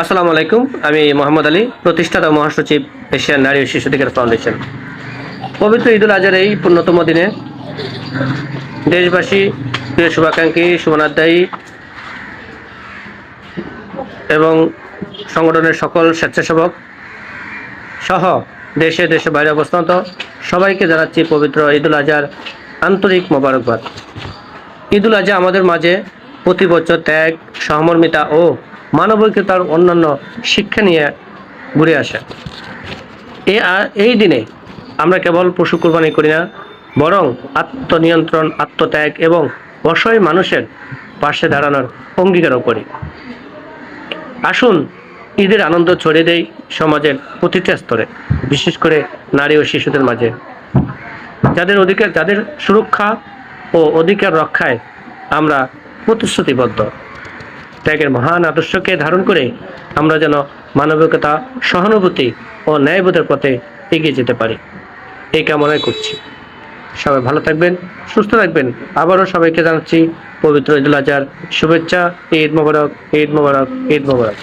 আসসালামু আলাইকুম। আমি মোহাম্মদ আলী, প্রতিষ্ঠাতা ও মহাসচিব এশিয়ান নারী ও শিশু অধিকার ফাউন্ডেশন। পবিত্র ঈদুল আজহার এই পুণ্যতম দিনে দেশবাসী, প্রিয় শুভাকাঙ্ক্ষী, শুভনাধ্যায়ী এবং সংগঠনের সকল স্বেচ্ছাসেবক সহ দেশে বাইরে অবস্থানত সবাইকে জানাচ্ছি পবিত্র ঈদুল আজহার আন্তরিক মোবারকবাদ। ঈদুল আজহা আমাদের মাঝে প্রতি বছর ত্যাগ, সহমর্মিতা ও মানবিকতার অন্যান্য শিক্ষা নিয়ে ঘুরে আসে। এই দিনে আমরা কেবল পশু কোরবানি করি না, বরং আত্মনিয়ন্ত্রণ, আত্মত্যাগ এবং অসহায় মানুষের পাশে দাঁড়ানোর অঙ্গীকারও করি। আসুন ঈদের আনন্দ ছড়িয়ে দেই সমাজের প্রতিটা স্তরে, বিশেষ করে নারী ও শিশুদের মাঝে, যাদের সুরক্ষা ও অধিকার রক্ষায় আমরা প্রতিশ্রুতিবদ্ধ। ত্যাগের মহান আদর্শকে ধারণ করে আমরা যেন মানবিকতা, সহানুভূতি ও ন্যায়বোধের পথে এগিয়ে যেতে পারি, এই কামনাই করছি। সবাই ভালো থাকবেন, সুস্থ থাকবেন। আবারও সবাইকে জানাচ্ছি পবিত্র ঈদুল আজহার শুভেচ্ছা। ঈদ মোবারক, ঈদ মোবারক, ঈদ মোবারক।